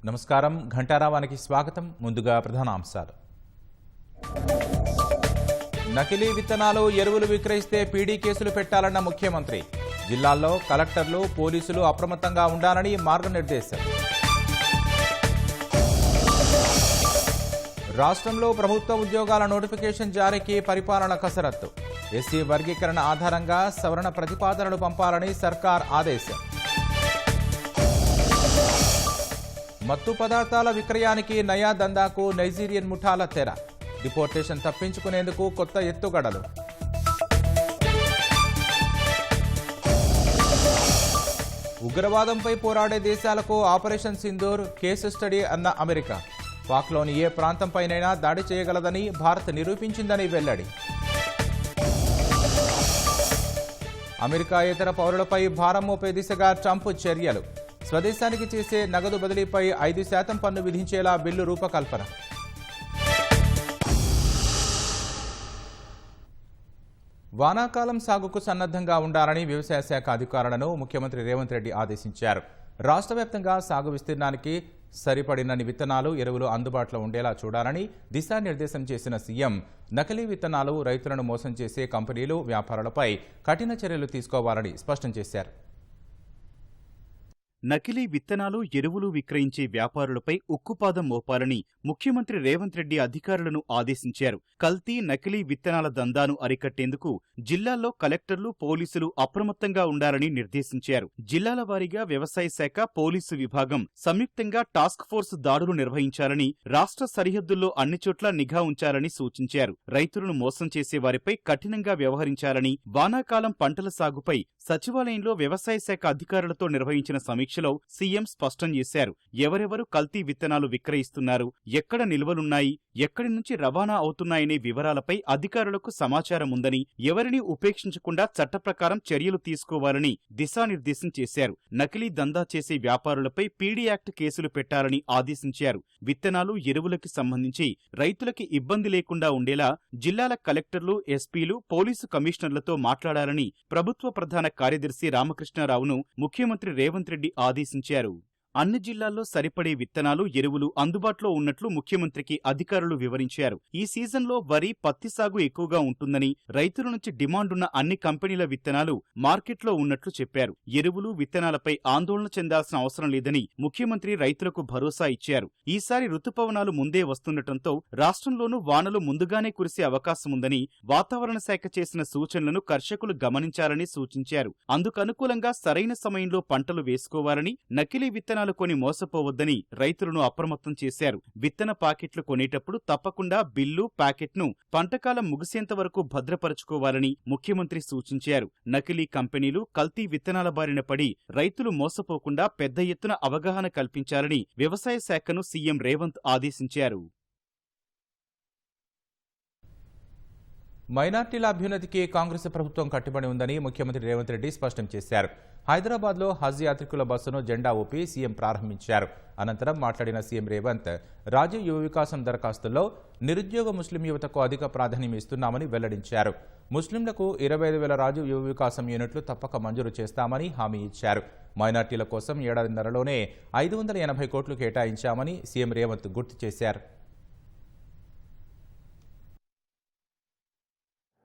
నమస్కారం ఘంటారావానికి స్వాగతం. ముందుగా ప్రధానాంశాలు. నకిలీ విత్తనాలు ఎరువులు విక్రయిస్తే పీడీ కేసులు పెట్టాలన్న ముఖ్యమంత్రి. జిల్లాల్లో కలెక్టర్లు పోలీసులు అప్రమత్తంగా ఉండాలని మార్గనిర్దేశం. రాష్ట్రంలో ప్రభుత్వ ఉద్యోగాల నోటిఫికేషన్ జారీకి పరిపాలన కసరత్తు. ఎస్సీ వర్గీకరణ ఆధారంగా సవరణ ప్రతిపాదనలు పంపాలని సర్కార్ ఆదేశం. మత్తు పదార్థాల విక్రయానికి నయా దందాకు నైజీరియన్ ముఠాల తెర. డిపోర్టేషన్ తప్పించుకునేందుకు కొత్త ఎత్తుగడలు. ఉగ్రవాదంపై పోరాడే దేశాలకు ఆపరేషన్ సింధూర్ కేసు స్టడీ అన్న అమెరికా. పాక్లోని ఏ ప్రాంతంపైనైనా దాడి చేయగలదని భారత్ నిరూపించిందని వెల్లడి. అమెరికాయేతర పౌరులపై భారం మోపే దిశగా ట్రంప్ చర్యలు. స్వదేశానికి చేసే నగదు బదిలీపై 5% పన్ను విధించేలా బిల్లు రూపకల్పన. వానాకాలం సాగుకు సన్నద్ధంగా ఉండాలని వ్యవసాయ శాఖ అధికారులను ముఖ్యమంత్రి రేవంత్ రెడ్డి ఆదేశించారు. రాష్ట్ర వ్యాప్తంగా సాగు విస్తీర్ణానికి సరిపడినన్ని విత్తనాలు, ఎరువులు అందుబాటులో ఉండేలా చూడాలని దిశానిర్దేశం చేసిన సీఎం నకిలీ విత్తనాలు, రైతులను మోసం చేసే కంపెనీలు, వ్యాపారులపై కఠిన చర్యలు తీసుకోవాలని స్పష్టం చేశారు. నకిలీ విత్తనాలు, ఎరువులు విక్రయించే వ్యాపారులపై ఉక్కుపాదం మోపాలని ముఖ్యమంత్రి రేవంత్ రెడ్డి అధికారులను ఆదేశించారు. కల్తీ, నకిలీ విత్తనాల దందాను అరికట్టేందుకు జిల్లాల్లో కలెక్టర్లు, పోలీసులు అప్రమత్తంగా ఉండాలని నిర్దేశించారు. జిల్లాల వారీగా వ్యవసాయ శాఖ, పోలీసు విభాగం సంయుక్తంగా టాస్క్ ఫోర్స్ దాడులు నిర్వహించాలని, రాష్ట్ర సరిహద్దుల్లో అన్ని చోట్ల నిఘా ఉంచాలని సూచించారు. రైతులను మోసం చేసే వారిపై కఠినంగా వ్యవహరించాలని, వానాకాలం పంటల సాగుపై సచివాలయంలో వ్యవసాయ శాఖ అధికారులతో నిర్వహించిన సమీక్షలో సీఎం స్పష్టం చేశారు. ఎవరెవరు కల్తీ విత్తనాలు విక్రయిస్తున్నారు, ఎక్కడ నిల్వలున్నాయి, ఎక్కడి నుంచి రవాణా అవుతున్నాయనే వివరాలపై అధికారులకు సమాచారం ఉందని, ఎవరిని ఉపేక్షించకుండా చట్టప్రకారం చర్యలు తీసుకోవాలని దిశానిర్దేశం చేశారు. నకిలీ దందా చేసే వ్యాపారులపై పీడీ యాక్ట్ కేసులు పెట్టాలని ఆదేశించారు. విత్తనాలు, ఎరువులకి సంబంధించి రైతులకి ఇబ్బంది లేకుండా ఉండేలా జిల్లాల కలెక్టర్లు, ఎస్పీలు, పోలీసు కమిషనర్లతో మాట్లాడాలని ప్రభుత్వ ప్రధాన కార్యదర్శి రామకృష్ణారావును ముఖ్యమంత్రి రేవంత్ రెడ్డి ఆదేశించారు. అన్ని జిల్లాల్లో సరిపడే విత్తనాలు, ఎరువులు అందుబాటులో ఉన్నట్లు ముఖ్యమంత్రికి అధికారులు వివరించారు. ఈ సీజన్లో వరి, పత్తి సాగు ఎక్కువగా ఉంటుందని, రైతుల నుంచి డిమాండున్న అన్ని కంపెనీల విత్తనాలు మార్కెట్లో ఉన్నట్లు చెప్పారు. ఎరువులు, విత్తనాలపై ఆందోళన చెందాల్సిన అవసరం లేదని ముఖ్యమంత్రి రైతులకు భరోసా ఇచ్చారు. ఈసారి రుతుపవనాలు ముందే వస్తుండటంతో రాష్ట్రంలోనూ వానలు ముందుగానే కురిసే అవకాశముందని, వాతావరణ శాఖ చేసిన సూచనలను కర్షకులు గమనించాలని సూచించారు. అందుకనుకూలంగా సరైన సమయంలో పంటలు వేసుకోవాలని, నకిలీ విత్తనాలు కొని మోసపోవద్దని రైతులను అప్రమత్తం చేశారు. విత్తన పాకెట్లు కొనేటప్పుడు తప్పకుండా బిల్లు, ప్యాకెట్ను పంటకాలం ముగిసేంత వరకు భద్రపరచుకోవాలని ముఖ్యమంత్రి సూచించారు. నకిలీ కంపెనీలు, కల్తీ విత్తనాల బారిన పడి రైతులు మోసపోకుండా పెద్ద ఎత్తున అవగాహన కల్పించాలని వ్యవసాయ శాఖను సీఎం రేవంత్ ఆదేశించారు. మైనార్టీల అభ్యున్నతికి కాంగ్రెస్ ప్రభుత్వం కట్టుబడి ఉందని ముఖ్యమంత్రి రేవంత్ రెడ్డి స్పష్టం చేశారు. హైదరాబాద్లో హజ్ యాత్రికుల బస్సును జెండా ఊపి సీఎం ప్రారంభించారు. అనంతరం మాట్లాడిన సీఎం రేవంత్ రాజీవ్ యువ వికాసం దరఖాస్తుల్లో నిరుద్యోగ ముస్లిం యువతకు అధిక ప్రాధాన్యం ఇస్తున్నామని వెల్లడించారు. ముస్లింలకు 25,000 రాజీవ్ యువ వికాసం యూనిట్లు తప్పక మంజూరు చేస్తామని హామీ ఇచ్చారు. మైనార్టీల కోసం ఏడాదిన్నరలోనే 580 కోట్లు కేటాయించామని సీఎం రేవంత్ గుర్తు చేశారు.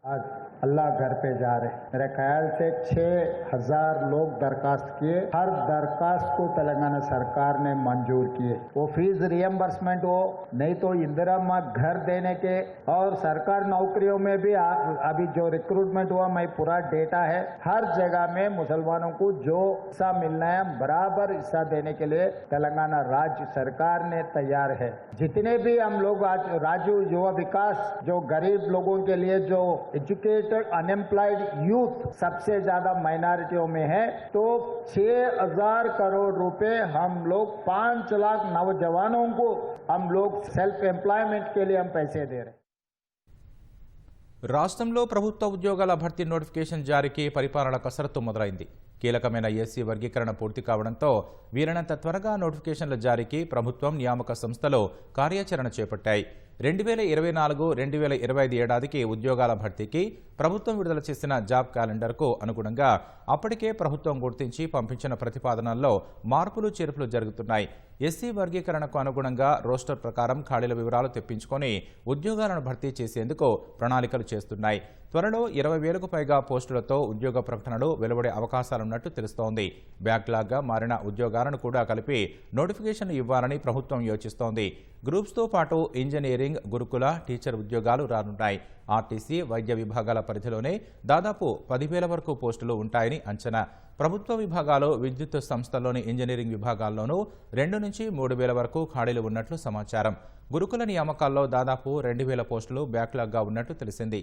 आज अल्लाह घर पे जा रहे, मेरे ख्याल से 6,000 लोग दरखास्त किए, हर दरखास्त को तेलंगाना सरकार ने मंजूर किए. वो फीस रियम्बर्समेंट हो, नहीं तो इंदिरा घर देने के, और सरकार नौकरियों में भी अभी जो रिक्रूटमेंट हुआ, मैं पूरा डेटा है, हर जगह में मुसलमानों को जो हिस्सा मिलना है बराबर हिस्सा देने के लिए तेलंगाना राज्य सरकार ने तैयार है. जितने भी हम लोग आज राजीव युवा विकास, जो गरीब लोगों के लिए जो एजुकेटेड अनएम्प्लॉयड यूथ सबसे ज्यादा माइनॉरिटियों में है, तो 6,000 करोड़ रुपए हम लोग 5 लाख नौजवानों को हम लोग सेल्फ एम्प्लॉयमेंट के लिए हम पैसे दे रहे हैं. రాష్ట్రంలో ప్రభుత్వ ఉద్యోగాల భర్తీ నోటిఫికేషన్ జారీకి పరిపాలన కసరత్తు మొదలైంది. కీలకమైన ఎస్సీ వర్గీకరణ పూర్తి కావడంతో వీలైనంత త్వరగా నోటిఫికేషన్ల జారీకి ప్రభుత్వం నియామక సంస్థలు కార్యాచరణ చేపట్టాయి. 2024-2025 ఏడాదికి ఉద్యోగాల భర్తీకి ప్రభుత్వం విడుదల చేసిన జాబ్ క్యాలెండర్కు అనుగుణంగా అప్పటికే ప్రభుత్వం గుర్తించి పంపించిన ప్రతిపాదనల్లో మార్పులు చేర్పులు జరుగుతున్నాయి. ఎస్సీ వర్గీకరణకు అనుగుణంగా రోస్టర్ ప్రకారం ఖాళీల వివరాలు తెప్పించుకొని ఉద్యోగాలను భర్తీ చేసేందుకు ప్రణాళికలు చేస్తున్నాయి. త్వరలో 20,000కు పైగా పోస్టులతో ఉద్యోగ ప్రకటనలు వెలువడే అవకాశాలున్నట్టు తెలుస్తోంది. బ్యాక్లాగ్గా మారిన ఉద్యోగాలను కూడా కలిపి నోటిఫికేషన్లు ఇవ్వాలని ప్రభుత్వం యోచిస్తోంది. గ్రూప్స్తో పాటు ఇంజనీరింగ్, గురుకుల, టీచర్ ఉద్యోగాలు రానున్నాయి. ఆర్టీసీ, వైద్య విభాగాల పరిధిలోనే దాదాపు 10,000 వరకు పోస్టులు ఉంటాయని అంచనా. ప్రభుత్వ విభాగాలు, విద్యుత్ సంస్థల్లోని ఇంజనీరింగ్ విభాగాల్లోనూ 2 నుంచి 3,000 వరకు ఖాళీలు ఉన్నట్లు సమాచారం. గురుకుల నియామకాల్లో దాదాపు 2,000 పోస్టులు బ్యాక్లాగ్గా ఉన్నట్టు తెలిసింది.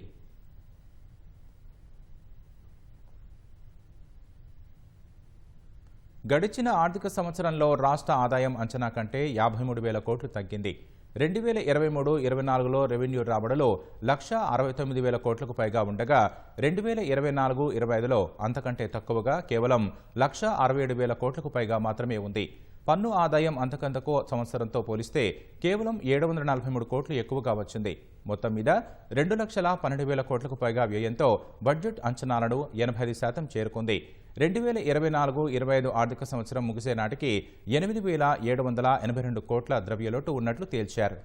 గడిచిన ఆర్థిక సంవత్సరంలో రాష్ట్ర ఆదాయం అంచనా కంటే 53,000 కోట్లు తగ్గింది. 2023-24లో రెవెన్యూ రాబడులు 1,69,000 కోట్లకు పైగా ఉండగా 2024-25లో అంతకంటే తక్కువగా కేవలం 1,67,000 కోట్లకు పైగా మాత్రమే ఉంది. పన్ను ఆదాయం అంతకంతకు సంవత్సరంతో పోలిస్తే కేవలం 743 కోట్లు ఎక్కువగా వచ్చింది. మొత్తం మీద 2,12,000 కోట్లకు పైగా వ్యయంతో బడ్జెట్ అంచనాలను 85% చేరుకుంది. 2024-25 ఆర్థిక సంవత్సరం ముగిసే నాటికి 8,782 కోట్ల ద్రవ్యలోటు ఉన్నట్లు తేల్చారు.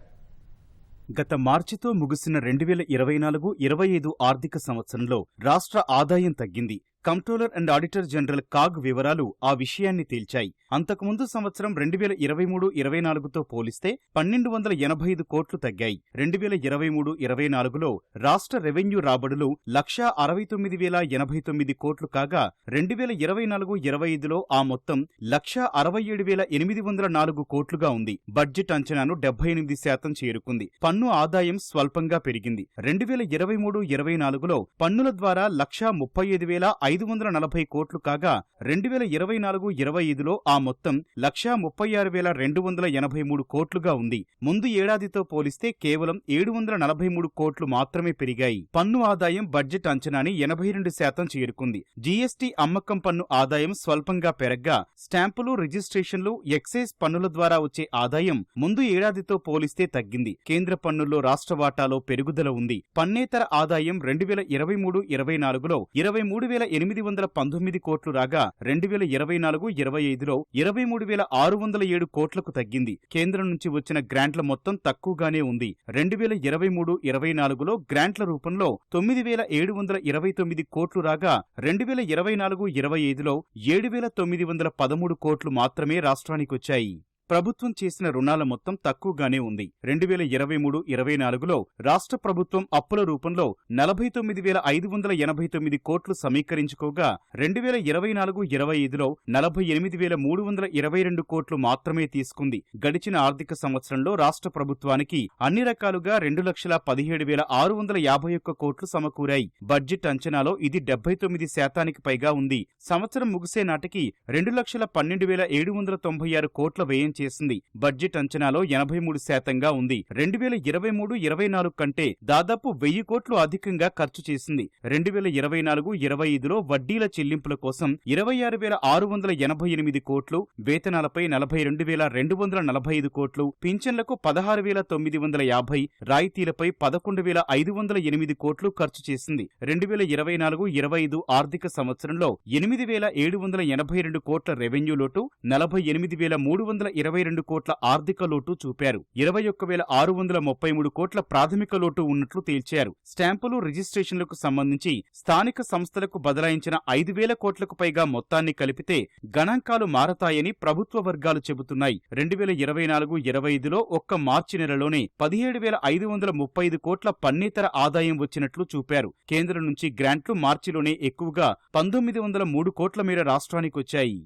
గత మార్చితో ముగిసిన 2024-25 ఆర్థిక సంవత్సరంలో రాష్ట్ర ఆదాయం తగ్గింది. Comptroller and auditor general CAG వివరాలు ఆ విషయాన్ని తేల్చాయి. అంతకుముందు సంవత్సరం 2023-24తో పోలిస్తే 1,285 కోట్లు తగ్గాయి. 2023-24లో రాష్ట్ర రెవెన్యూ రాబడులు 1,69,089 కోట్లు కాగా 2024-25లో ఆ మొత్తం 1,67,804 కోట్లుగా ఉంది. బడ్జెట్ అంచనాను 78% చేరుకుంది. పన్ను ఆదాయం స్వల్పంగా పెరిగింది. 2023-24లో పన్నుల ద్వారా 1,35,540 కోట్లు కాగా 2024-25లో ఆ మొత్తం 1,36,283 కోట్లుగా ఉంది. ముందు ఏడాదితో పోలిస్తే కేవలం 743 కోట్లు మాత్రమే పెరిగాయి. పన్ను ఆదాయం బడ్జెట్ అంచనాని 82% చేరుకుంది. జీఎస్టీ అమ్మకం పన్ను ఆదాయం స్వల్పంగా పెరగ్గా స్టాంపులు, రిజిస్ట్రేషన్లు, ఎక్సైజ్ పన్నుల ద్వారా వచ్చే ఆదాయం ముందు ఏడాదితో పోలిస్తే తగ్గింది. కేంద్ర పన్నుల్లో రాష్ట్ర వాటాలో పెరుగుదల ఉంది. పన్నేతర ఆదాయం 2023-24లో 23,819 కోట్లు రాగా 2024-25లో 23,607 కోట్లకు తగ్గింది. కేంద్రం నుంచి వచ్చిన గ్రాంట్ల మొత్తం తక్కువగానే ఉంది. 2023-24లో గ్రాంట్ల రూపంలో 9,729 కోట్లు రాగా 2024-25లో 7,913 కోట్లు మాత్రమే రాష్ట్రానికొచ్చాయి. ప్రభుత్వం చేసిన రుణాల మొత్తం తక్కువగానే ఉంది. 2023-24లో రాష్ట్ర ప్రభుత్వం అప్పుల రూపంలో 49,589 కోట్లు సమీకరించుకోగా 2024-25లో 48,322 కోట్లు మాత్రమే తీసుకుంది. గడిచిన ఆర్థిక సంవత్సరంలో రాష్ట్ర ప్రభుత్వానికి అన్ని రకాలుగా 2,17,651 కోట్లు సమకూరాయి. బడ్జెట్ అంచనాలో ఇది 79% పైగా ఉంది. సంవత్సరం ముగిసే నాటికి 2,12,796 కోట్ల వ్యయం చేసింది. బడ్జెట్ అంచనాలో 83%గా ఉంది. 2023-24 కంటే దాదాపు 1,000 కోట్లు అధికంగా ఖర్చు చేసింది. 2024-25లో వడ్డీల చెల్లింపుల కోసం 26,688 కోట్లు, వేతనాలపై 42,245 కోట్లు, పింఛన్లకు 16,950, రాయితీలపై 11,508 కోట్లు ఖర్చు చేసింది. 2024-25 ఆర్థిక సంవత్సరంలో 8,782 కోట్ల రెవెన్యూ లోటు, 48,322 కోట్ల ఆర్థిక లోటు చూపారు. 21,633 కోట్ల ప్రాథమిక లోటు ఉన్నట్లు తేల్చారు. స్టాంపులు, రిజిస్ట్రేషన్లకు సంబంధించి స్థానిక సంస్థలకు బదలాయించిన 5,000 కోట్లకు పైగా మొత్తాన్ని కలిపితే గణాంకాలు మారతాయని ప్రభుత్వ వర్గాలు చెబుతున్నాయి. 2024-25లో ఒక్క మార్చి నెలలోనే 17,535 కోట్ల పన్నేతర ఆదాయం వచ్చినట్లు చూపారు. కేంద్రం నుంచి గ్రాంట్లు మార్చిలోనే ఎక్కువగా 1,903 కోట్ల మేర రాష్ట్రానికొచ్చాయి.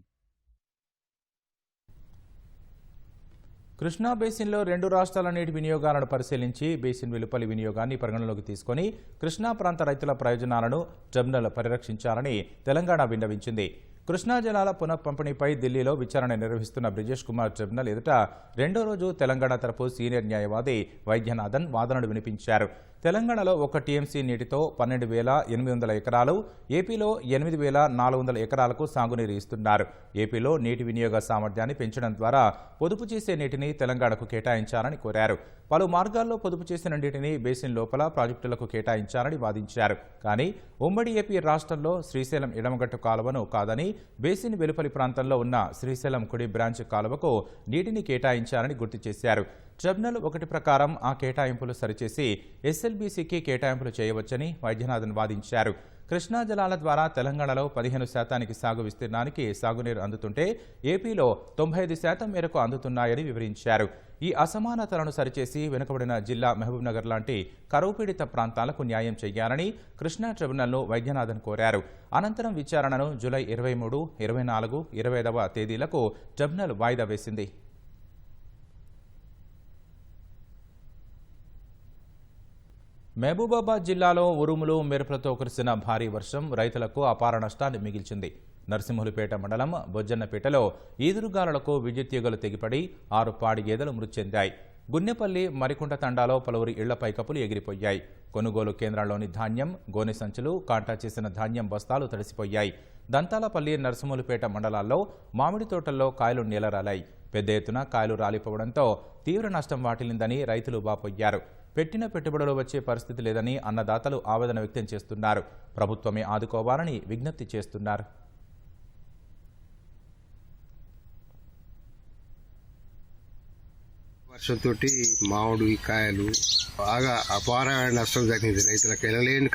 కృష్ణా బేసిన్లో 2 రాష్ట్రాల నీటి వినియోగాలను పరిశీలించి బేసిన్ వెలుపలి వినియోగాన్ని పరిగణలోకి తీసుకుని కృష్ణా ప్రాంత రైతుల ప్రయోజనాలను ట్రిబ్యునల్ పరిరక్షించాలని తెలంగాణ విన్నవించింది. కృష్ణా జలాల పునఃపంపిణీపై ఢిల్లీలో విచారణ నిర్వహిస్తున్న బ్రిజేష్ కుమార్ ట్రిబ్యునల్ ఎదుట 2వ రోజు తెలంగాణ తరపు సీనియర్ న్యాయవాది వైద్యనాథన్ వాదనలు వినిపించారు. తెలంగాణలో ఒక టీఎంసీ నీటితో 12,800 ఎకరాలు, ఏపీలో 8,400 ఎకరాలకు సాగునీరు ఇస్తున్నారు. ఏపీలో నీటి వినియోగ సామర్థ్యాన్ని పెంచడం ద్వారా పొదుపు చేసే నీటిని తెలంగాణకు కేటాయించాలని కోరారు. పలు మార్గాల్లో పొదుపు చేసిన నీటిని బేసిన్ లోపల ప్రాజెక్టులకు కేటాయించాలని వాదించారు. కానీ ఉమ్మడి ఏపీ రాష్ట్రంలో శ్రీశైలం ఎడమగట్టు కాలువను కాదని బేసిన్ వెలుపలి ప్రాంతంలో ఉన్న శ్రీశైలం కుడి బ్రాంచ్ కాలువకు నీటిని కేటాయించాలని గుర్తు చేశారు. ట్రిబ్యునల్ 1 ప్రకారం ఆ కేటాయింపులు సరిచేసి ఎస్ఎల్బీసీకి కేటాయింపులు చేయవచ్చని వైద్యనాథన్ వాదించారు. కృష్ణా జలాల ద్వారా తెలంగాణలో 15% సాగు విస్తీర్ణానికి సాగునీరు అందుతుంటే ఏపీలో 95% మేరకు అందుతున్నాయని వివరించారు. ఈ అసమానతలను సరిచేసి వెనుకబడిన జిల్లా మహబూబ్నగర్ లాంటి కరువు పీడిత ప్రాంతాలకు న్యాయం చేయాలని కృష్ణా ట్రిబ్యునల్ను వైద్యనాథన్ కోరారు. అనంతరం విచారణను జూలై 23, 24, 25వ తేదీలకు ట్రిబ్యునల్ వాయిదా వేసింది. మహబూబాబాద్ జిల్లాలో ఉరుములు మెరుపులతో కురిసిన భారీ వర్షం రైతులకు అపార నష్టాన్ని మిగిల్చింది. నరసింహులపేట మండలం బొజ్జన్నపేటలో ఈదురుగాలులకు విద్యుత్ తీగలు తెగిపడి 6 పాడి గేదెలు మృతి చెందాయి. గున్నెపల్లి మరికుంట తండాలో పలువురి ఇళ్ల పైకప్పులు ఎగిరిపోయాయి. కొనుగోలు కేంద్రాల్లోని ధాన్యం, గోనె సంచులు, కాంటా చేసిన ధాన్యం బస్తాలు తడిసిపోయాయి. దంతాలపల్లి, నరసింహులపేట మండలాల్లో మామిడి తోటల్లో కాయలు నేలరాలాయి. పెద్ద ఎత్తున కాయలు రాలిపోవడంతో తీవ్ర నష్టం వాటిల్లిందని రైతులు వాపోయారు. పెట్టిన పెట్టుబడులు వచ్చే పరిస్థితి లేదని అన్నదాతలు ఆవేదన వ్యక్తం చేస్తున్నారు. ప్రభుత్వమే ఆదుకోవాలని విజ్ఞప్తి చేస్తున్నారు. వర్షంతో మామిడి కాయలు బాగా అపారమైన నష్టం జరిగింది. రైతులకు ఎనలేని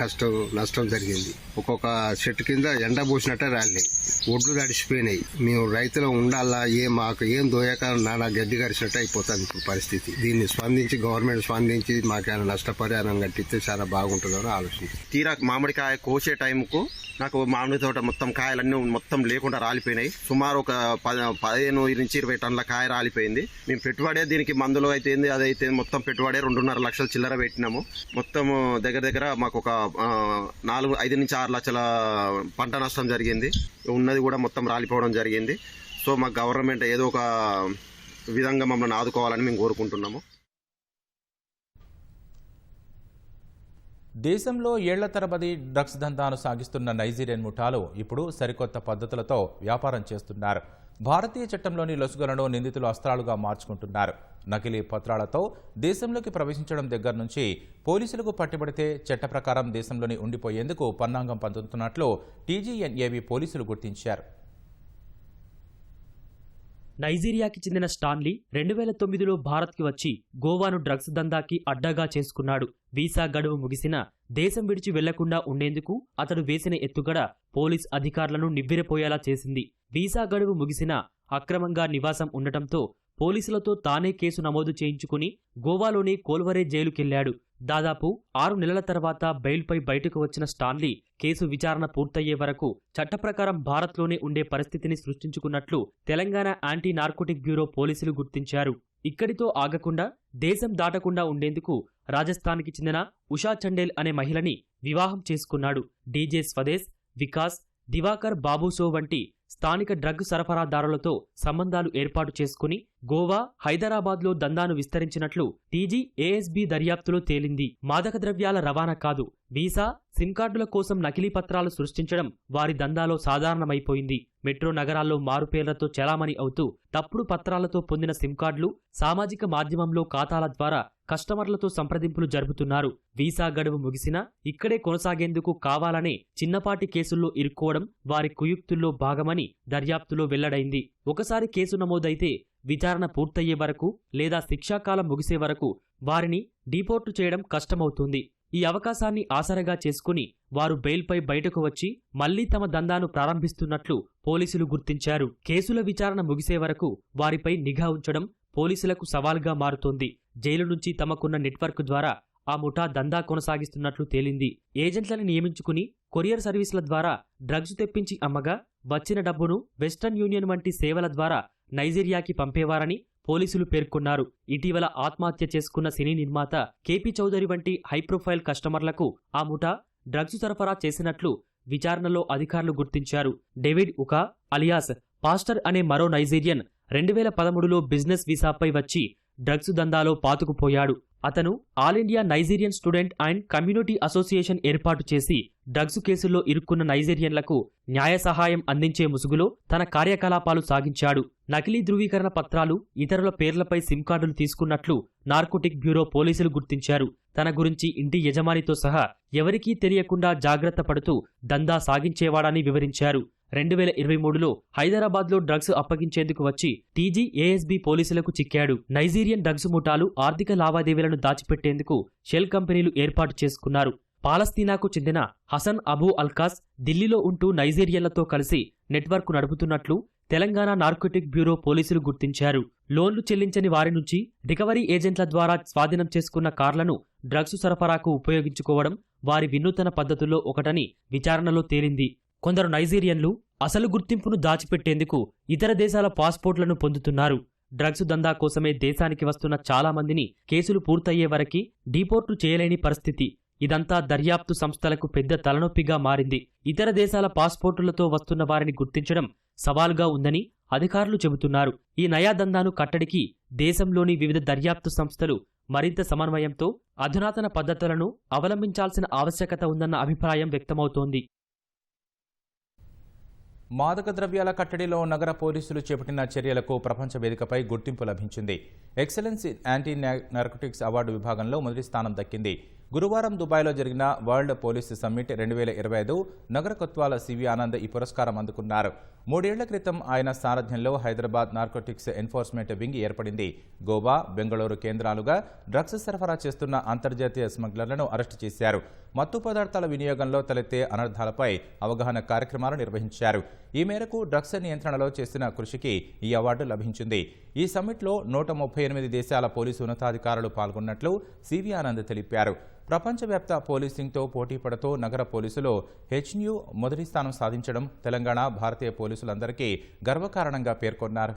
నష్టం జరిగింది. ఒక్కొక్క చెట్టు కింద ఎండ పోసినట్టే రాలినాయి. ఒడ్లు తడిసిపోయినాయి. మేము రైతులు ఉండాలా, మాకు ఏం దోయక నానా గడ్డి గడిచినట్టు అయిపోతుంది ఇప్పుడు పరిస్థితి. దీన్ని గవర్నమెంట్ స్పందించి మాకేమైనా నష్టపరిహారం కట్టిస్తే చాలా బాగుంటుందని ఆలోచించి తీరా మామిడికాయ కోసే టైంకు నాకు మామిడి తోట మొత్తం కాయలన్నీ మొత్తం లేకుండా రాలిపోయినాయి. సుమారు ఒక 15 నుంచి 20 టన్నుల కాయ రాలిపోయింది. మేము పెట్టుబడే దీనికి మందులు అయితే అదైతే మొత్తం పెట్టుబడే 2.5 లక్షల చిల్లర పెట్టినాము. మొత్తం దగ్గర మాకు ఒక 5 నుంచి 6 లక్షల పంట నష్టం జరిగింది. ఉన్నది కూడా మొత్తం రాలిపోవడం జరిగింది. సో మాకు గవర్నమెంట్ ఏదో ఒక విధంగా మమ్మల్ని ఆదుకోవాలని మేము కోరుకుంటున్నాము. దేశంలో ఏళ్ల తరబడి డ్రగ్స్ దందాను సాగిస్తున్న నైజీరియన్ ముఠాలు ఇప్పుడు సరికొత్త పద్ధతులతో వ్యాపారం చేస్తున్నారు. భారతీయ చట్టంలోని లొసుగులను నిందితులు అస్త్రాలుగా మార్చుకుంటున్నారు. నకిలీ పత్రాలతో దేశంలోకి ప్రవేశించడం దగ్గర నుంచి పోలీసులకు పట్టుబడితే చట్ట ప్రకారం దేశంలోని ఉండిపోయేందుకు పన్నాగం పందుతున్నట్లు టీజీఎన్ఏవి పోలీసులు గుర్తించారు. నైజీరియాకి చెందిన స్టాన్లీ 2009లో భారత్కి వచ్చి గోవాను డ్రగ్స్ దందాకి అడ్డాగా చేసుకున్నాడు. వీసా గడువు ముగిసిన దేశం విడిచి వెళ్లకుండా ఉండేందుకు అతడు వేసిన ఎత్తుగడ పోలీస్ అధికారులను నివ్వెరపోయేలా చేసింది. వీసా గడువు ముగిసినా అక్రమంగా నివాసం ఉండటంతో పోలీసులతో తానే కేసు నమోదు చేయించుకుని గోవాలోని కోల్వరే జైలుకెళ్లాడు. దాదాపు 6 నెలల తర్వాత బెయిల్పై బయటకు వచ్చిన స్టాన్లీ కేసు విచారణ పూర్తయ్యే వరకు చట్టప్రకారం భారత్లోనే ఉండే పరిస్థితిని సృష్టించుకున్నట్లు తెలంగాణ యాంటీ నార్కోటిక్ బ్యూరో పోలీసులు గుర్తించారు. ఇక్కడితో ఆగకుండా దేశం దాటకుండా ఉండేందుకు రాజస్థాన్కి చెందిన ఉషా చండేల్ అనే మహిళని వివాహం చేసుకున్నాడు. డీజే స్వదేశ్, వికాస్, దివాకర్ బాబుసో వంటి స్థానిక డ్రగ్ సరఫరాదారులతో సంబంధాలు ఏర్పాటు చేసుకుని గోవా, హైదరాబాద్లో దందాను విస్తరించినట్లు టీజీఏఎస్బీ దర్యాప్తులో తేలింది. మాదక ద్రవ్యాల రవాణా కాదు, వీసా, సిమ్ కార్డుల కోసం నకిలీ పత్రాలు సృష్టించడం వారి దందాలో సాధారణమైపోయింది. మెట్రో నగరాల్లో మారుపేర్లతో చలామణి అవుతూ తప్పుడు పత్రాలతో పొందిన సిమ్ కార్డులు సామాజిక మాధ్యమంలో ఖాతాల ద్వారా కస్టమర్లతో సంప్రదింపులు జరుపుతున్నారు. వీసా గడువు ముగిసినా ఇక్కడే కొనసాగేందుకు కావాలనే చిన్నపాటి కేసుల్లో ఇరుక్కోవడం వారి కుయుక్తుల్లో భాగమని దర్యాప్తులో వెల్లడైంది. ఒకసారి కేసు నమోదైతే విచారణ పూర్తయ్యే వరకు లేదా శిక్షాకాలం ముగిసే వరకు వారిని డీపోర్టు చేయడం కష్టమవుతుంది. ఈ అవకాశాన్ని ఆసరగా చేసుకుని వారు బెయిల్పై బయటకు వచ్చి మళ్లీ తమ దందాను ప్రారంభిస్తున్నట్లు పోలీసులు గుర్తించారు. కేసుల విచారణ ముగిసే వరకు వారిపై నిఘా ఉంచడం పోలీసులకు సవాల్గా మారుతోంది. జైలు నుంచి తమకున్న నెట్వర్క్ ద్వారా ఆ ముఠా దందా కొనసాగిస్తున్నట్లు తేలింది. ఏజెంట్లను నియమించుకుని కొరియర్ సర్వీసుల ద్వారా డ్రగ్స్ తెప్పించి అమ్మగా వచ్చిన డబ్బును వెస్టర్న్ యూనియన్ వంటి సేవల ద్వారా నైజీరియాకి పంపేవారని పోలీసులు పేర్కొన్నారు. ఇటీవల ఆత్మహత్య చేసుకున్న సినీ నిర్మాత కేపీ చౌదరి వంటి హైప్రొఫైల్ కస్టమర్లకు ఆ ముఠా డ్రగ్స్ సరఫరా చేసినట్లు విచారణలో అధికారులు గుర్తించారు. డేవిడ్ ఉకా అలియాస్ పాస్టర్ అనే మరో నైజీరియన్ 2013లో బిజినెస్ వీసాపై వచ్చి డ్రగ్స్ దందాలో పాతుకుపోయాడు. అతను all India Nigerian student and community association ఏర్పాటు చేసి డ్రగ్స్ కేసుల్లో ఇరుక్కున్న నైజీరియన్లకు న్యాయ సహాయం అందించే ముసుగులో తన కార్యకలాపాలు సాగించాడు. నకిలీ ధృవీకరణ పత్రాలు, ఇతరుల పేర్లపై సిమ్ కార్డులు తీసుకున్నట్లు నార్కోటిక్ బ్యూరో పోలీసులు గుర్తించారు. తన గురించి ఇంటి యజమానితో సహా ఎవరికీ తెలియకుండా జాగ్రత్త పడుతూ దందా సాగించేవాడని వివరించారు. 2023లో హైదరాబాద్లో డ్రగ్స్ అప్పగించేందుకు వచ్చి టీజీఏఎస్బీ పోలీసులకు చిక్కాడు. నైజీరియన్ డ్రగ్స్ ముఠాలు ఆర్థిక లావాదేవీలను దాచిపెట్టేందుకు షెల్ కంపెనీలు ఏర్పాటు చేసుకున్నారు. పాలస్తీనాకు చెందిన హసన్ అబూ అల్కాస్ ఢిల్లీలో ఉంటూ నైజీరియన్లతో కలిసి నెట్వర్క్ నడుపుతున్నట్లు తెలంగాణ నార్కోటిక్ బ్యూరో పోలీసులు గుర్తించారు. లోన్లు చెల్లించని వారి నుంచి రికవరీ ఏజెంట్ల ద్వారా స్వాధీనం చేసుకున్న కార్లను డ్రగ్స్ సరఫరాకు ఉపయోగించుకోవడం వారి వినూతన పద్ధతుల్లో ఒకటని విచారణలో తేలింది. కొందరు నైజీరియన్లు అసలు గుర్తింపును దాచిపెట్టేందుకు ఇతర దేశాల పాస్పోర్ట్లను పొందుతున్నారు. డ్రగ్స్ దందా కోసమే దేశానికి వస్తున్న చాలా మందిని కేసులు పూర్తయ్యే వరకి డీపోర్టు చేయలేని పరిస్థితి. ఇదంతా దర్యాప్తు సంస్థలకు పెద్ద తలనొప్పిగా మారింది. ఇతర దేశాల పాస్పోర్టులతో వస్తున్న వారిని గుర్తించడం సవాలుగా ఉందని అధికారులు చెబుతున్నారు. ఈ నయా దందాను కట్టడికి దేశంలోని వివిధ దర్యాప్తు సంస్థలు మరింత సమన్వయంతో అధునాతన పద్ధతులను అవలంబించాల్సిన ఆవశ్యకత ఉందన్న అభిప్రాయం వ్యక్తమవుతోంది. మాదక ద్రవ్యాల కట్టడిలో నగర పోలీసులు చేపట్టిన చర్యలకు ప్రపంచ వేదికపై గుర్తింపు లభించింది. ఎక్సలెన్స్ యాంటీ నార్కోటిక్స్ అవార్డు విభాగంలో మొదటి స్థానం దక్కింది. గురువారం దుబాయ్లో జరిగిన వరల్డ్ పోలీస్ సమ్మిట్ 2025 నగర కొత్వాల సివి ఆనంద్ ఈ పురస్కారం అందుకున్నారు. 3 ఏళ్ల క్రితం ఆయన సారథ్యంలో హైదరాబాద్ నార్కోటిక్స్ ఎన్ఫోర్స్మెంట్ వింగ్ ఏర్పడింది. గోవా, బెంగళూరు కేంద్రాలుగా డ్రగ్స్ సరఫరా చేస్తున్న అంతర్జాతీయ స్మగ్లర్లను అరెస్టు చేశారు. మత్తు పదార్థాల వినియోగంలో తలెత్తే అనర్థాలపై అవగాహన కార్యక్రమాలు నిర్వహించారు. ఈ మేరకు డ్రగ్స్ నియంత్రణలో చేసిన కృషికి ఈ అవార్డు లభించింది. ఈ సమ్మిట్లో 138 దేశాల పోలీసు ఉన్నతాధికారులు పాల్గొన్నట్లు సివి ఆనంద్ తెలిపారు. ప్రపంచవ్యాప్త పోలీసింగ్తో పోటీ పడుతూ నగర పోలీసులో హెచ్న్యూ మొదటి స్థానం సాధించడం తెలంగాణ, భారతీయ పోలీసులందరికీ గర్వకారణంగా పేర్కొన్నారు.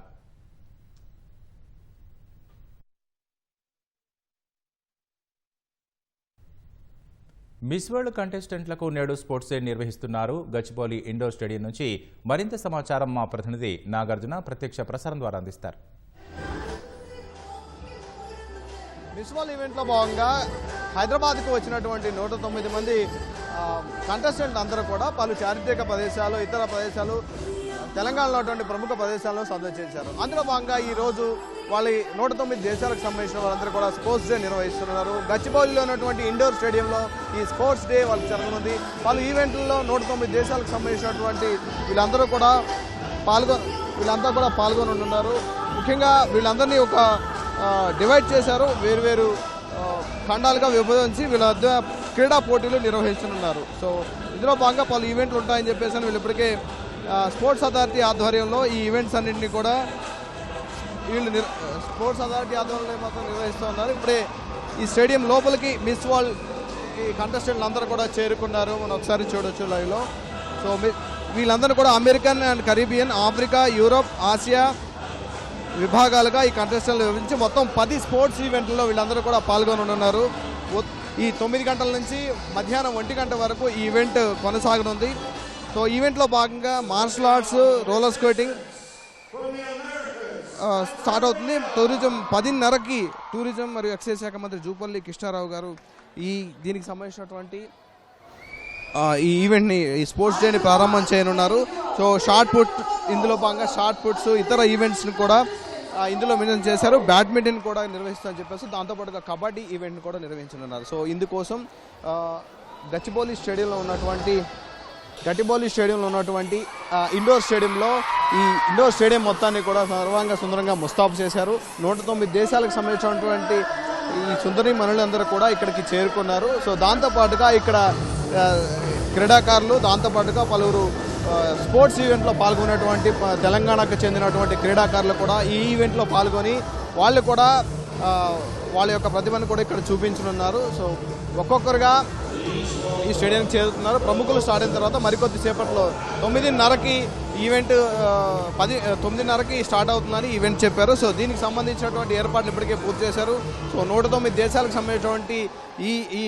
మిస్ వరల్డ్ కంటెస్టెంట్లకు నేడు స్పోర్ట్స్ డే నిర్వహిస్తున్నారు. గచ్చిబౌలి ఇండోర్ స్టేడియం నుంచి మరింత సమాచారం మా ప్రతినిధి నాగార్జున ప్రత్యక్ష ప్రసారం ద్వారా అందిస్తారు. మిస్ వరల్డ్ ఈవెంట్లో భాగంగా హైదరాబాద్కు వచ్చినటువంటి 109 మంది కంటెస్టెంట్ అందరూ కూడా పలు చారిత్రక ప్రదేశాలు, ఇతర ప్రదేశాలు, తెలంగాణలో ఉన్నటువంటి ప్రముఖ ప్రదేశాలను సందర్శించారు. అందులో భాగంగా ఈరోజు వాళ్ళ 109 దేశాలకు సంబంధించిన వాళ్ళందరూ కూడా స్పోర్ట్స్ డే నిర్వహిస్తున్నారు. గచ్చిబౌలిలో ఉన్నటువంటి ఇండోర్ స్టేడియంలో ఈ స్పోర్ట్స్ డే వాళ్ళకి జరగనుంది. పలు ఈవెంట్లలో 109 దేశాలకు సంబంధించినటువంటి వీళ్ళందరూ కూడా పాల్గొని ఉంటున్నారు. ముఖ్యంగా వీళ్ళందరినీ ఒక డివైడ్ చేశారు. వేరువేరు ఖండాలుగా విభజించి వీళ్ళ మధ్య క్రీడా పోటీలు నిర్వహిస్తున్నారు. సో ఇందులో భాగంగా పలు ఈవెంట్లు ఉంటాయని చెప్పేసి వీళ్ళు ఇప్పటికే స్పోర్ట్స్ అథారిటీ ఆధ్వర్యంలో ఈ ఈవెంట్స్ అన్నింటినీ కూడా స్పోర్ట్స్ అథారిటీ ఆధ్వర్యంలో మాత్రం నిర్వహిస్తూ ఉన్నారు. ఇప్పుడే ఈ స్టేడియం లోపలికి మిస్ వరల్డ్ ఈ కంటెస్టెంట్లు అందరూ కూడా చేరుకున్నారు. మనం ఒకసారి చూడొచ్చు లైవ్లో. సో వీళ్ళందరూ కూడా American and Caribbean, Africa, Europe, Asia విభాగాలుగా ఈ కంటెస్టెంట్లు విభజించి మొత్తం 10 స్పోర్ట్స్ ఈవెంట్లలో వీళ్ళందరూ కూడా పాల్గొని ఉన్నారు. ఈ 9 గంటల నుంచి మధ్యాహ్నం 1 గంట వరకు ఈ ఈవెంట్ కొనసాగనుంది. సో ఈవెంట్లో భాగంగా martial arts, roller skating start అవుతుంది. టూరిజం 10:30కి టూరిజం మరియు ఎక్సైజ్ శాఖ మంత్రి జూపల్లి కృష్ణారావు గారు దీనికి సంబంధించినటువంటి ఈ ఈవెంట్ని, ఈ స్పోర్ట్స్ డేని ప్రారంభం చేయనున్నారు. సో షార్ట్ పుట్, ఇందులో భాగంగా షార్ట్ పుట్స్, ఇతర ఈవెంట్స్ని కూడా ఇందులో మెన్షన్ చేశారు. బ్యాడ్మింటన్ కూడా నిర్వహిస్తామని చెప్పేసి దాంతోపాటుగా కబడ్డీ ఈవెంట్ని కూడా నిర్వహించనున్నారు. సో ఇందుకోసం గచ్చిబౌలి స్టేడియంలో ఉన్నటువంటి ఇండోర్ స్టేడియంలో ఈ ఇండోర్ స్టేడియం మొత్తాన్ని కూడా సర్వాంగ సుందరంగా ముస్తాబు చేశారు. 109 దేశాలకు సంబంధించినటువంటి ఈ సుందరి మనులందరూ కూడా ఇక్కడికి చేరుకున్నారు. సో దాంతోపాటుగా ఇక్కడ క్రీడాకారులు, దాంతోపాటుగా పలువురు స్పోర్ట్స్ ఈవెంట్లో పాల్గొనేటువంటి తెలంగాణకు చెందినటువంటి క్రీడాకారులు కూడా ఈ ఈవెంట్లో పాల్గొని వాళ్ళు కూడా వాళ్ళ యొక్క ప్రతిభను కూడా ఇక్కడ చూపించనున్నారు. సో ఒక్కొక్కరుగా ఈ స్టేడియంకి చేరుతున్నారు. ప్రముఖులు స్టార్ట్ అయిన తర్వాత మరికొద్ది సేపట్లో 9:30కి ఈవెంట్ 9:30కి స్టార్ట్ అవుతుందని ఈవెంట్ చెప్పారు. సో దీనికి సంబంధించినటువంటి ఏర్పాట్లు ఇప్పటికే పూర్తి చేశారు. సో 109 దేశాలకు సంబంధించినటువంటి ఈ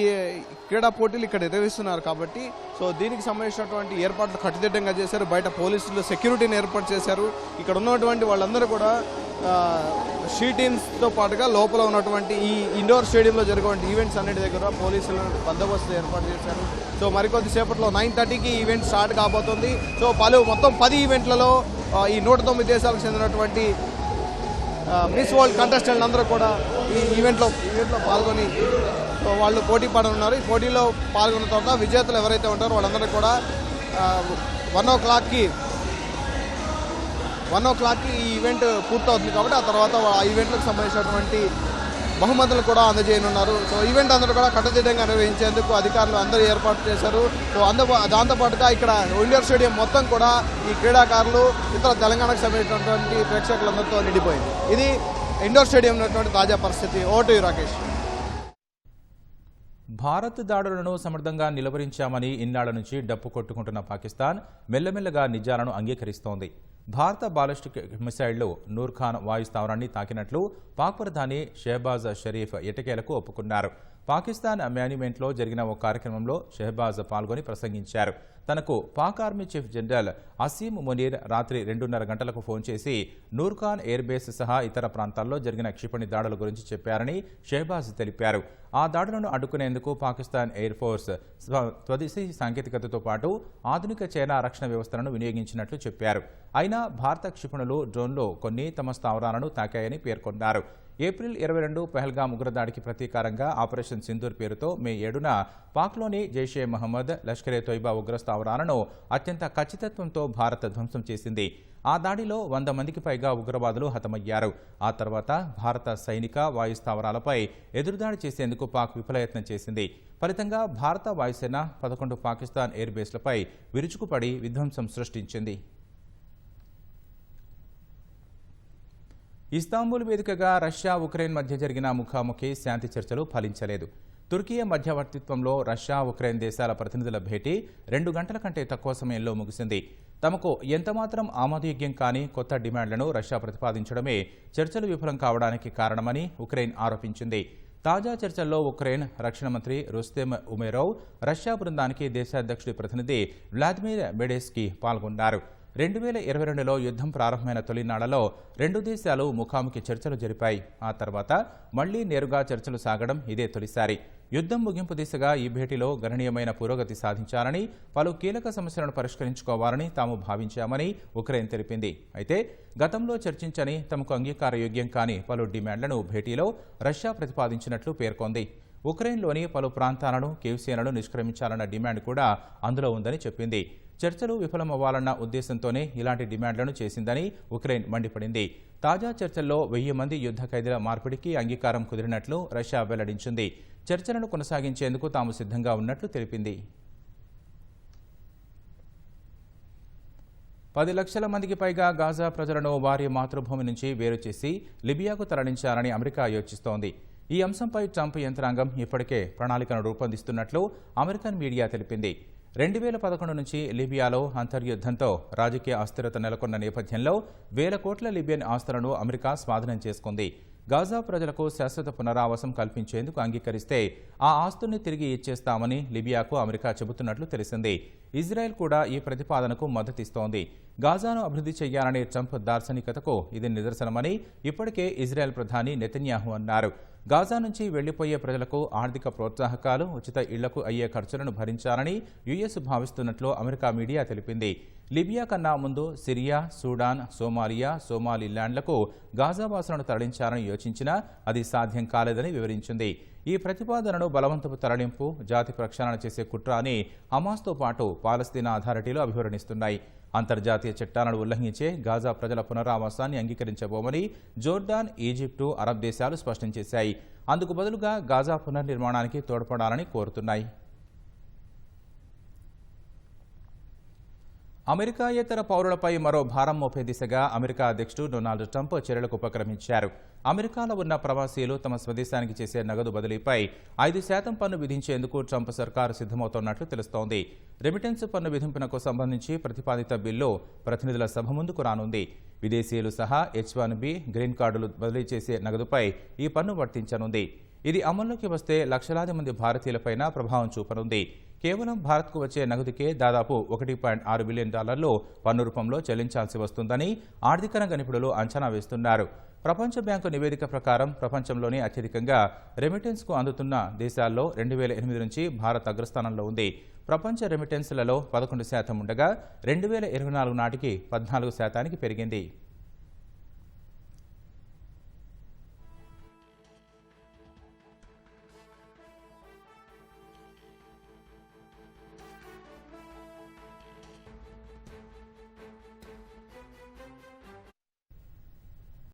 క్రీడా పోటీలు ఇక్కడ నిర్వహిస్తున్నారు కాబట్టి సో దీనికి సంబంధించినటువంటి ఏర్పాట్లు కట్టుదిట్టంగా చేశారు. బయట పోలీసులు సెక్యూరిటీని ఏర్పాటు చేశారు. ఇక్కడ ఉన్నటువంటి వాళ్ళందరూ కూడా షీ టీమ్స్తో పాటుగా లోపల ఉన్నటువంటి ఈ ఇండోర్ స్టేడియంలో జరిగే ఈవెంట్స్ అన్నిటి దగ్గర పోలీసులు బందోబస్తు ఏర్పాటు చేశారు. సో మరికొద్ది సేపట్లో 9:30కి ఈవెంట్ స్టార్ట్ కాబోతుంది. సో మొత్తం 10 ఈవెంట్లలో ఈ 109 దేశాలకు చెందినటువంటి మిస్ వరల్డ్ కంటెస్టెంట్లు అందరూ కూడా ఈ ఈవెంట్లో పాల్గొని వాళ్ళు పోటీ పడనున్నారు. ఈ పోటీలో పాల్గొన్న తర్వాత విజేతలు ఎవరైతే ఉంటారో వాళ్ళందరూ కూడా 1 o'clockకి ఈ ఈవెంట్ పూర్తవుతుంది కాబట్టి ఆ తర్వాత ఆ ఈవెంట్లకు సంబంధించినటువంటి బహుమతులు కూడా అందజేయనున్నారు. సో ఈవెంట్ అందరూ కూడా కట్టుదిట్టంగా నిర్వహించేందుకు అధికారులు అందరూ ఏర్పాటు చేశారు. సో దాంతోపాటుగా ఇక్కడ ఇండోర్ స్టేడియం మొత్తం కూడా ఈ క్రీడాకారులు ఇతర తెలంగాణకు సంబంధించినటువంటి ప్రేక్షకులందరితో నిండిపోయింది. ఇది ఇండోర్ స్టేడియం ఉన్నటువంటి తాజా పరిస్థితి. ఓటు రాకేష్. భారత్ దాడులను సమర్థంగా నిలువరించామని ఇన్నాళ్ల నుంచి డప్పు కొట్టుకుంటున్న పాకిస్తాన్ మెల్లమెల్లగా నిజాలను అంగీకరిస్తోంది. భారత బాలిస్టిక్ మిసైళ్లు నూర్ఖాన్ వాయుస్థావరాన్ని తాకినట్లు పాక్ ప్రధాని షెహబాజ్ షరీఫ్ ఎటకేలకు ఒప్పుకున్నారు. పాకిస్తాన్ మాన్యుమెంట్లో జరిగిన ఓ కార్యక్రమంలో షెహబాజ్ పాల్గొని ప్రసంగించారు. తనకు Pak army chief general Asim Munir రాత్రి 2:30 గంటలకు ఫోన్ చేసి నూర్ఖాన్ ఎయిర్ బేస్ సహా ఇతర ప్రాంతాల్లో జరిగిన క్షిపణి దాడుల గురించి చెప్పారని షెహబాజ్ తెలిపారు. ఆ దాడులను అడ్డుకునేందుకు పాకిస్తాన్ ఎయిర్ ఫోర్స్ స్వదేశీ సాంకేతికతతో పాటు ఆధునిక చైనా రక్షణ వ్యవస్థలను వినియోగించినట్లు చెప్పారు. అయినా భారత క్షిపణులు, డ్రోన్లు కొన్ని తమ స్థావరాలను తాకాయని పేర్కొన్నారు. ఏప్రిల్ 22 పెహల్గాం ఉగ్రదాడికి ప్రతీకారంగా ఆపరేషన్ సింధూర్ పేరుతో మే 7న పాక్లోని జైషే మహమ్మద్, లష్కరే తోయిబా ఉగ్ర స్థావరాలను అత్యంత ఖచ్చితత్వంతో భారత్ ధ్వంసం చేసింది. ఆ దాడిలో 100 మందికి పైగా ఉగ్రవాదులు హతమయ్యారు. ఆ తర్వాత భారత సైనిక వాయుస్థావరాలపై ఎదురుదాడి చేసేందుకు పాక్ విఫలయత్నం చేసింది. ఫలితంగా భారత వాయుసేన 11 పాకిస్తాన్ ఎయిర్ బేస్లపై విరుచుకుపడి విధ్వంసం సృష్టించింది. ఇస్తాంబుల్ వేదికగా రష్యా, ఉక్రెయిన్ మధ్య జరిగిన ముఖాముఖి శాంతి చర్చలు ఫలించలేదు. తుర్కీ మధ్యవర్తిత్వంలో రష్యా, ఉక్రెయిన్ దేశాల ప్రతినిధుల భేటీ 2 గంటల కంటే తక్కువ సమయంలో ముగిసింది. తమకు ఎంతమాత్రం ఆమోదయోగ్యం కాని కొత్త డిమాండ్లను రష్యా ప్రతిపాదించడమే చర్చలు విఫలం కావడానికి కారణమని ఉక్రెయిన్ ఆరోపించింది. తాజా చర్చల్లో ఉక్రెయిన్ రక్షణ మంత్రి రుస్తెమ్ ఉమెరోవ్, రష్యా బృందానికి దేశాధ్యక్షుడి ప్రతినిధి వ్లాదిమిర్ మెడెస్కీ పాల్గొన్నారు. 2022లో యుద్ధం ప్రారంభమైన తొలినాళ్లలో 2 దేశాలు ముఖాముఖి చర్చలు జరిపాయి. ఆ తర్వాత మళ్లీ నేరుగా చర్చలు సాగడం ఇదే తొలిసారి. యుద్ధం ముగింపు దిశగా ఈ భేటీలో గణనీయమైన పురోగతి సాధించాలని, పలు కీలక సమస్యలను పరిష్కరించుకోవాలని తాము భావించామని ఉక్రెయిన్ తెలిపింది. అయితే గతంలో చర్చించని, తమకు అంగీకారయోగ్యం కాని పలు డిమాండ్లను భేటీలో రష్యా ప్రతిపాదించినట్లు పేర్కొంది. ఉక్రెయిన్లోని పలు ప్రాంతాలను, కీవ్సేనను నిష్క్రమించాలన్న డిమాండ్ కూడా అందులో ఉందని చెప్పింది. చర్చలు విఫలమవ్వాలన్న ఉద్దేశంతోనే ఇలాంటి డిమాండ్లను చేసిందని ఉక్రెయిన్ మండిపడింది. తాజా చర్చల్లో 1000 మంది యుద్ధ ఖైదీల మార్పిడికి అంగీకారం కుదిరినట్లు రష్యా వెల్లడించింది. చర్చలను కొనసాగించేందుకు తాము సిద్ధంగా ఉన్నట్లు తెలిపింది. 10 లక్షల మందికి పైగా గాజా ప్రజలను వారి మాతృభూమి నుంచి వేరు చేసి లిబియాకు తరలించాలని అమెరికా యోచిస్తోంది. ఈ అంశంపై ట్రంప్ యంత్రాంగం ఇప్పటికే ప్రణాళికను రూపొందిస్తున్నట్లు అమెరికన్ మీడియా తెలిపింది. 2011 నుంచి లిబియాలో అంతర్యుద్ధంతో రాజకీయ అస్థిరత నెలకొన్న నేపథ్యంలో 1000 కోట్ల లిబియన్ ఆస్తులను అమెరికా స్వాధీనం చేసుకుంది. గాజా ప్రజలకు శాశ్వత పునరావాసం కల్పించేందుకు అంగీకరిస్తే ఆ ఆస్తుల్ని తిరిగి ఇచ్చేస్తామని లిబియాకు అమెరికా చెబుతున్నట్లు తెలిసింది. ఇజ్రాయెల్ కూడా ఈ ప్రతిపాదనకు మద్దతిస్తోంది. గాజాను అభివృద్ధి చేయాలనే ట్రంప్ దార్శనికతకు ఇది నిదర్శనమని ఇప్పటికే ఇజ్రాయెల్ ప్రధాని నెతన్యాహు అన్నారు. గాజా నుంచి వెళ్లిపోయే ప్రజలకు ఆర్థిక ప్రోత్సాహకాలు, ఉచిత ఇళ్లకు అయ్యే ఖర్చులను భరించాలని యుఎస్ భావిస్తున్నట్లు అమెరికా మీడియా తెలిపింది. లిబియా కన్నా ముందు సిరియా, సూడాన్, సోమాలియా, సోమాలిలాండ్లకు గాజావాసులను తరలించాలని యోచించినా అది సాధ్యం కాలేదని వివరించింది. ఈ ప్రతిపాదనను బలవంతపు తరలింపు, జాతి ప్రక్షాళన చేసే కుట్ర అని హమాస్తో పాటు పాలస్తీనా అథారిటీలు అభివర్ణిస్తున్నాయి. అంతర్జాతీయ చట్టాలను ఉల్లంఘించే గాజా ప్రజల పునరావాసాన్ని అంగీకరించబోమని జోర్డాన్, ఈజిప్టు, అరబ్ దేశాలు స్పష్టం చేశాయి. అందుకు బదులుగా గాజా పునర్నిర్మాణానికి తోడ్పడాలని కోరుతున్నాయి. అమెరికాయేతర పౌరులపై మరో భారం మోపే దిశగా అమెరికా అధ్యక్షుడు డొనాల్డ్ ట్రంప్ చర్యలకు ఉపక్రమించారు. అమెరికాలో ఉన్న ప్రవాసీలు తమ స్వదేశానికి చేసే నగదు బదిలీపై 5% పన్ను విధించేందుకు ట్రంప్ సర్కారు సిద్ధమవుతోన్నట్లు తెలుస్తోంది. రెమిటెన్స్ పన్ను విధింపునకు సంబంధించి ప్రతిపాదిత బిల్లు ప్రతినిధుల సభ ముందుకు రానుంది. విదేశీయులు సహా H-1B గ్రీన్ కార్డులు బదిలీ చేసే నగదుపై ఈ పన్ను వర్తించనుంది. ఇది అమల్లోకి వస్తే లక్షలాది మంది భారతీయులపైన ప్రభావం చూపనుంది. కేవలం భారత్కు వచ్చే నగదుకే దాదాపు $1.6 బిలియన్ పన్ను రూపంలో చెల్లించాల్సి వస్తుందని ఆర్థిక రంగ నిపుణులు అంచనా వేస్తున్నారు. ప్రపంచ బ్యాంకు నివేదిక ప్రకారం ప్రపంచంలోనే అత్యధికంగా రెమిటెన్స్కు అందుతున్న దేశాల్లో 2008 నుంచి భారత్ అగ్రస్థానంలో ఉంది. ప్రపంచ రెమిటెన్స్లలో 11% ఉండగా 2024 నాటికి 14% పెరిగింది.